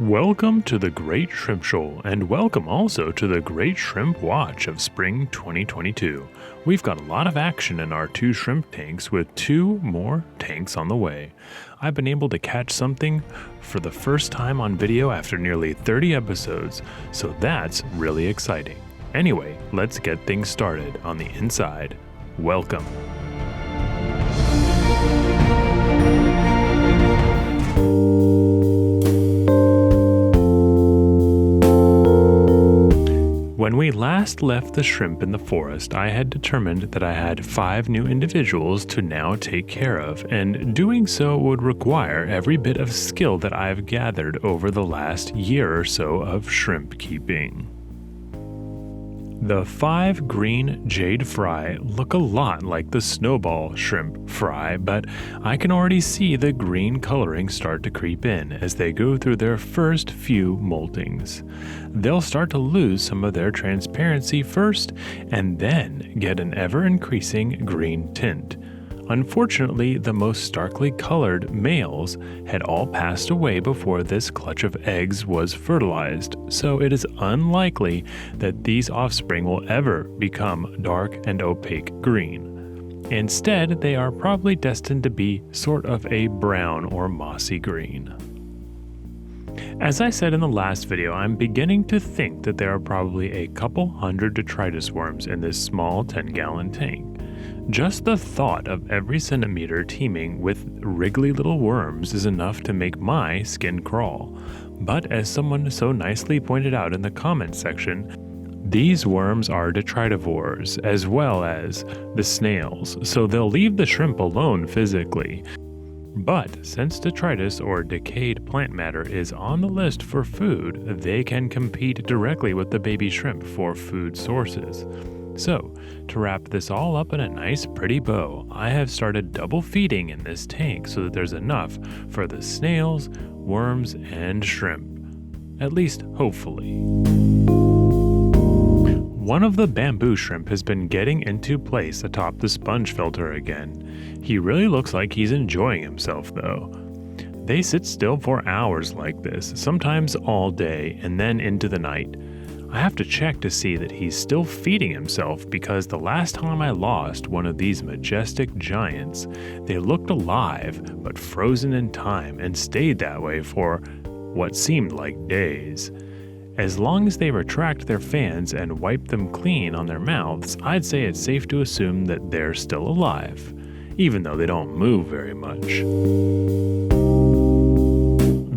Welcome to the Great Shrimp Shoal, and welcome also to the Great Shrimp Watch of Spring 2022. We've got a lot of action in our 2 shrimp tanks with 2 more tanks on the way. I've been able to catch something for the first time on video after nearly 30 episodes, so that's really exciting. Anyway, let's get things started on the inside. Welcome. When we last left the shrimp in the forest, I had determined that I had 5 new individuals to now take care of, and doing so would require every bit of skill that I've gathered over the last year or so of shrimp keeping. The 5 green jade fry look a lot like the snowball shrimp fry, but I can already see the green coloring start to creep in as they go through their first few moltings. They'll start to lose some of their transparency first and then get an ever-increasing green tint. Unfortunately, the most starkly colored males had all passed away before this clutch of eggs was fertilized, so it is unlikely that these offspring will ever become dark and opaque green. Instead, they are probably destined to be sort of a brown or mossy green. As I said in the last video, I'm beginning to think that there are probably a couple hundred detritus worms in this small 10-gallon tank. Just the thought of every centimeter teeming with wriggly little worms is enough to make my skin crawl. But as someone so nicely pointed out in the comments section, these worms are detritivores as well as the snails, so they'll leave the shrimp alone physically. But since detritus or decayed plant matter is on the list for food, they can compete directly with the baby shrimp for food sources. So, to wrap this all up in a nice pretty bow, I have started double feeding in this tank so that there's enough for the snails, worms, and shrimp. At least, hopefully. One of the bamboo shrimp has been getting into place atop the sponge filter again. He really looks like he's enjoying himself though. They sit still for hours like this, sometimes all day, and then into the night. I have to check to see that he's still feeding himself because the last time I lost one of these majestic giants, they looked alive but frozen in time and stayed that way for what seemed like days. As long as they retract their fans and wipe them clean on their mouths, I'd say it's safe to assume that they're still alive, even though they don't move very much.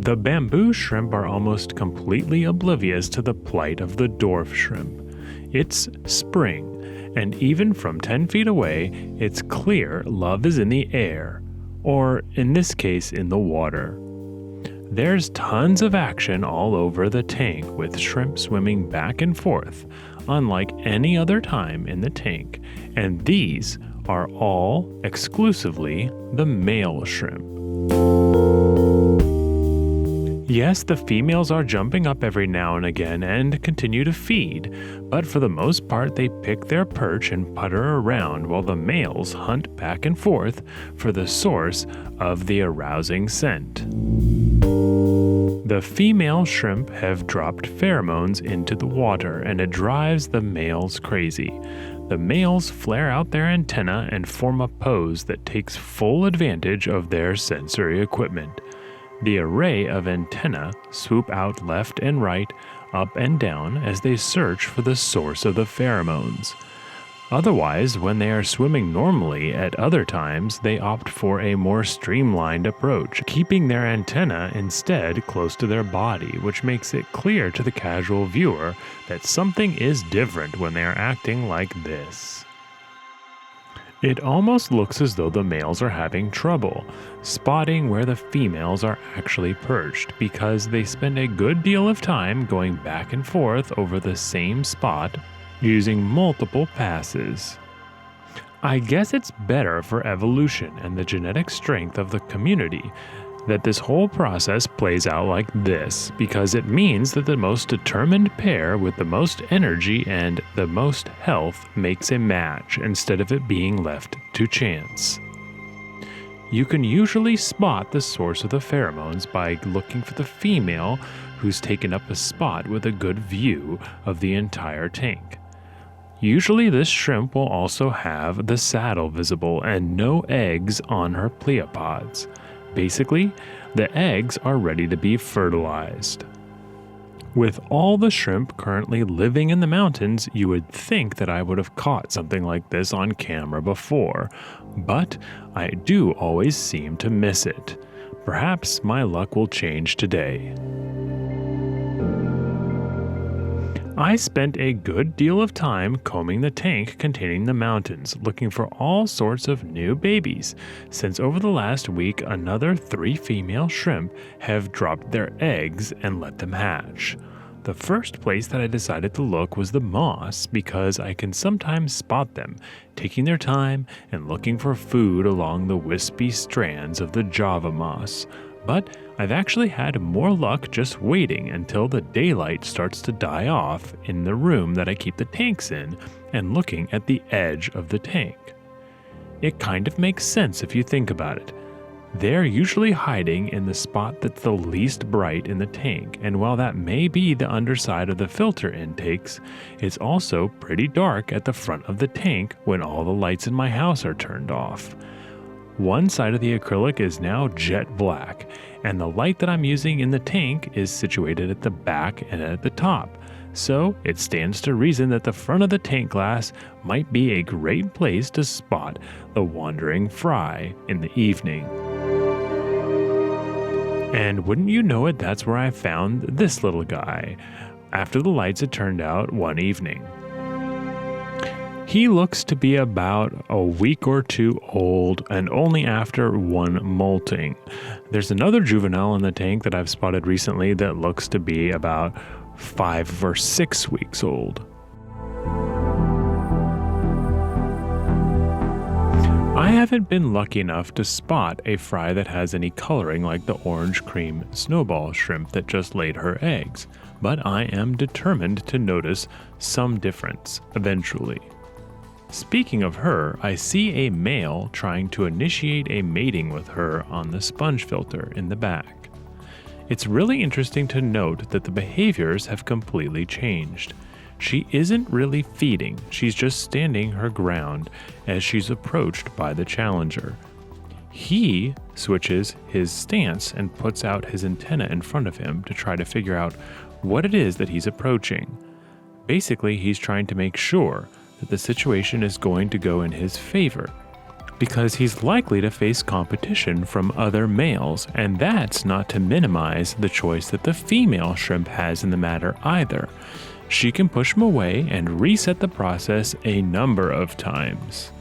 The bamboo shrimp are almost completely oblivious to the plight of the dwarf shrimp. It's spring, and even from 10 feet away, it's clear love is in the air, or in this case, in the water. There's tons of action all over the tank with shrimp swimming back and forth, unlike any other time in the tank, and these are all exclusively the male shrimp. Yes, the females are jumping up every now and again and continue to feed, but for the most part they pick their perch and putter around while the males hunt back and forth for the source of the arousing scent. The female shrimp have dropped pheromones into the water and it drives the males crazy. The males flare out their antennae and form a pose that takes full advantage of their sensory equipment. The array of antennae swoop out left and right, up and down as they search for the source of the pheromones. Otherwise, when they are swimming normally at other times, they opt for a more streamlined approach, keeping their antennae instead close to their body, which makes it clear to the casual viewer that something is different when they are acting like this. It almost looks as though the males are having trouble spotting where the females are actually perched because they spend a good deal of time going back and forth over the same spot using multiple passes. I guess it's better for evolution and the genetic strength of the community that this whole process plays out like this, because it means that the most determined pair with the most energy and the most health makes a match instead of it being left to chance. You can usually spot the source of the pheromones by looking for the female who's taken up a spot with a good view of the entire tank. Usually this shrimp will also have the saddle visible and no eggs on her pleopods. Basically, the eggs are ready to be fertilized. With all the shrimp currently living in the mountains, you would think that I would have caught something like this on camera before, but I do always seem to miss it. Perhaps my luck will change today. I spent a good deal of time combing the tank containing the mountains, looking for all sorts of new babies, since over the last week another 3 female shrimp have dropped their eggs and let them hatch. The first place that I decided to look was the moss because I can sometimes spot them, taking their time and looking for food along the wispy strands of the Java moss. But I've actually had more luck just waiting until the daylight starts to die off in the room that I keep the tanks in and looking at the edge of the tank. It kind of makes sense if you think about it. They're usually hiding in the spot that's the least bright in the tank, and while that may be the underside of the filter intakes, it's also pretty dark at the front of the tank when all the lights in my house are turned off. One side of the acrylic is now jet black, and the light that I'm using in the tank is situated at the back and at the top, so it stands to reason that the front of the tank glass might be a great place to spot the wandering fry in the evening. And wouldn't you know it, that's where I found this little guy, after the lights had turned out one evening. He looks to be about a week or 2 old and only after 1 molting. There's another juvenile in the tank that I've spotted recently that looks to be about 5 or 6 weeks old. I haven't been lucky enough to spot a fry that has any coloring like the orange cream snowball shrimp that just laid her eggs, but I am determined to notice some difference eventually. Speaking of her, I see a male trying to initiate a mating with her on the sponge filter in the back. It's really interesting to note that the behaviors have completely changed. She isn't really feeding, she's just standing her ground as she's approached by the challenger. He switches his stance and puts out his antenna in front of him to try to figure out what it is that he's approaching. Basically, he's trying to make sure that the situation is going to go in his favor, because he's likely to face competition from other males, and that's not to minimize the choice that the female shrimp has in the matter either. She can push him away and reset the process a number of times.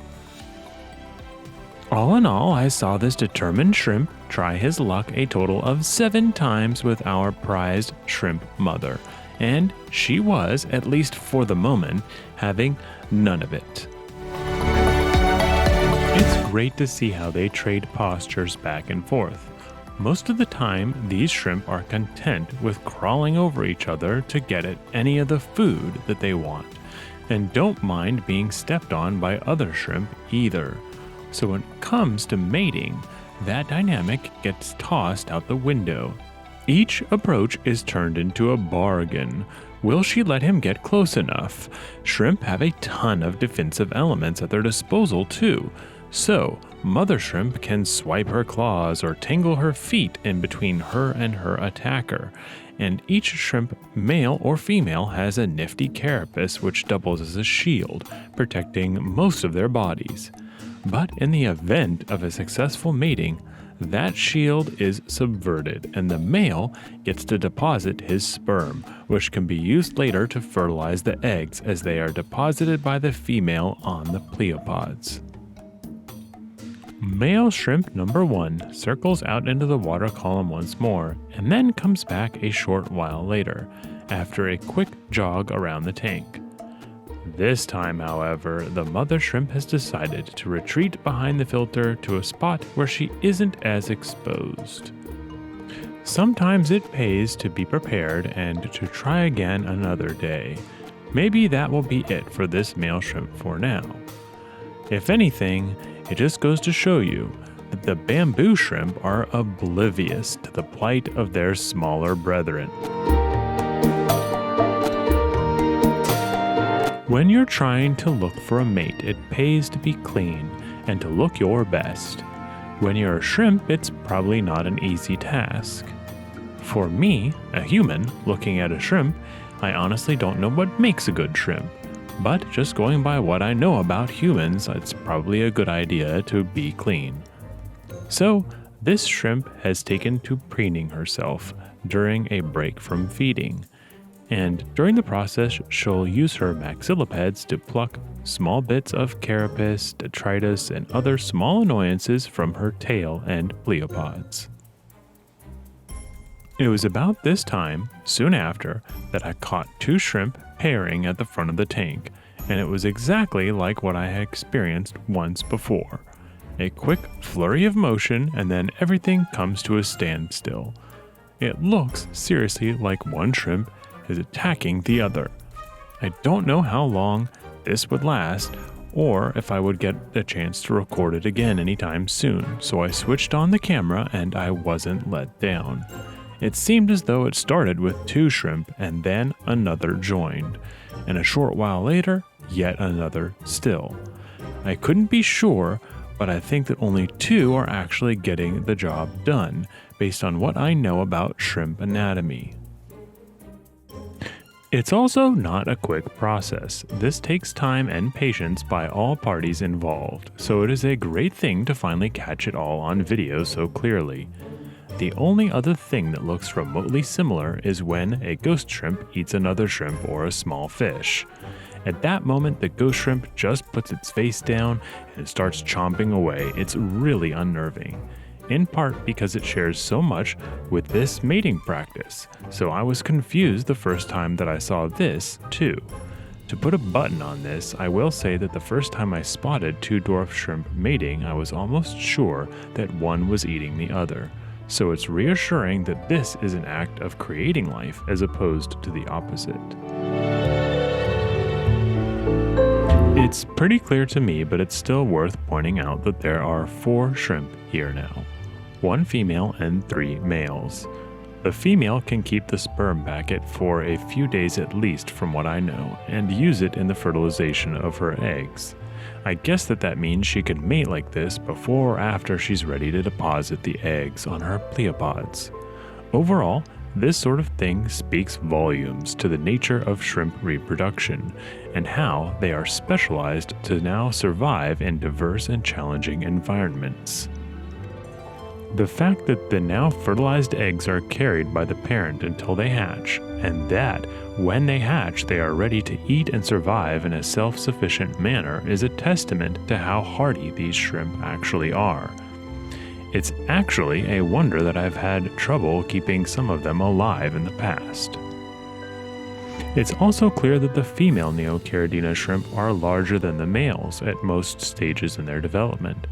All in all, I saw this determined shrimp try his luck a total of 7 times with our prized shrimp mother, and she was, at least for the moment, having none of it. It's great to see how they trade postures back and forth. Most of the time, these shrimp are content with crawling over each other to get at any of the food that they want, and don't mind being stepped on by other shrimp either. So when it comes to mating, that dynamic gets tossed out the window. Each approach is turned into a bargain. Will she let him get close enough? Shrimp have a ton of defensive elements at their disposal too, so mother shrimp can swipe her claws or tangle her feet in between her and her attacker, and each shrimp, male or female, has a nifty carapace which doubles as a shield, protecting most of their bodies. But in the event of a successful mating, that shield is subverted, and the male gets to deposit his sperm, which can be used later to fertilize the eggs as they are deposited by the female on the pleopods. Male shrimp number 1 circles out into the water column once more, and then comes back a short while later, after a quick jog around the tank. This time, however, the mother shrimp has decided to retreat behind the filter to a spot where she isn't as exposed. Sometimes it pays to be prepared and to try again another day. Maybe that will be it for this male shrimp for now. If anything, it just goes to show you, that the bamboo shrimp are oblivious to the plight of their smaller brethren. When you're trying to look for a mate, it pays to be clean and to look your best. When you're a shrimp, it's probably not an easy task. For me, a human, looking at a shrimp, I honestly don't know what makes a good shrimp. But just going by what I know about humans, it's probably a good idea to be clean. So, this shrimp has taken to preening herself during a break from feeding. And during the process, she'll use her maxillipeds to pluck small bits of carapace, detritus, and other small annoyances from her tail and pleopods. It was about this time, soon after, that I caught 2 shrimp pairing at the front of the tank, and it was exactly like what I had experienced once before. A quick flurry of motion, and then everything comes to a standstill. It looks seriously like one shrimp is attacking the other. I don't know how long this would last, or if I would get a chance to record it again anytime soon, so I switched on the camera and I wasn't let down. It seemed as though it started with 2 shrimp and then another joined, and a short while later, yet another still. I couldn't be sure, but I think that only 2 are actually getting the job done, based on what I know about shrimp anatomy. It's also not a quick process. This takes time and patience by all parties involved, so it is a great thing to finally catch it all on video so clearly. The only other thing that looks remotely similar is when a ghost shrimp eats another shrimp or a small fish. At that moment, the ghost shrimp just puts its face down and starts chomping away. It's really unnerving, in part because it shares so much with this mating practice, so I was confused the first time that I saw this, too. To put a button on this, I will say that the first time I spotted 2 dwarf shrimp mating, I was almost sure that one was eating the other. So it's reassuring that this is an act of creating life as opposed to the opposite. It's pretty clear to me, but it's still worth pointing out that there are 4 shrimp here now. 1 female and 3 males. The female can keep the sperm packet for a few days at least from what I know, and use it in the fertilization of her eggs. I guess that means she can mate like this before or after she's ready to deposit the eggs on her pleopods. Overall, this sort of thing speaks volumes to the nature of shrimp reproduction, and how they are specialized to now survive in diverse and challenging environments. The fact that the now fertilized eggs are carried by the parent until they hatch, and that when they hatch they are ready to eat and survive in a self-sufficient manner is a testament to how hardy these shrimp actually are. It's actually a wonder that I've had trouble keeping some of them alive in the past. It's also clear that the female Neocaridina shrimp are larger than the males at most stages in their development.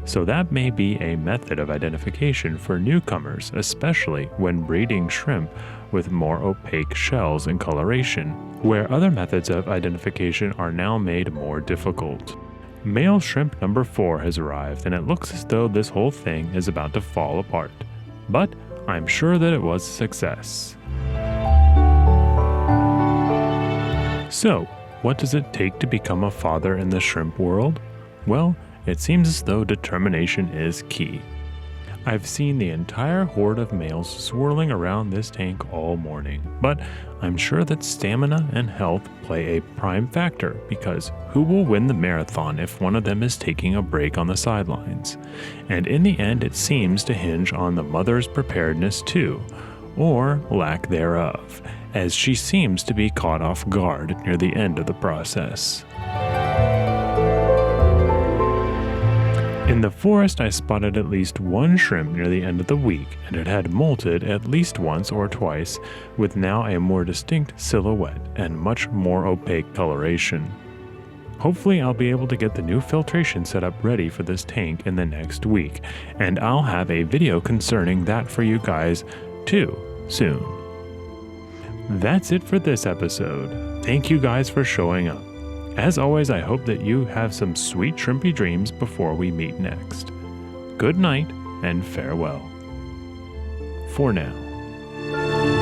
So that may be a method of identification for newcomers, especially when breeding shrimp with more opaque shells and coloration, where other methods of identification are now made more difficult. Male shrimp number 4 has arrived, and it looks as though this whole thing is about to fall apart. But I'm sure that it was a success. So, what does it take to become a father in the shrimp world? Well, it seems as though determination is key. I've seen the entire horde of males swirling around this tank all morning, but I'm sure that stamina and health play a prime factor, because who will win the marathon if one of them is taking a break on the sidelines? And in the end, it seems to hinge on the mother's preparedness too, or lack thereof, as she seems to be caught off guard near the end of the process. In the forest, I spotted at least 1 shrimp near the end of the week, and it had molted at least once or twice, with now a more distinct silhouette and much more opaque coloration. Hopefully I'll be able to get the new filtration setup ready for this tank in the next week, and I'll have a video concerning that for you guys too soon. That's it for this episode. Thank you guys for showing up. As always, I hope that you have some sweet shrimpy dreams before we meet next. good night and farewell. For now.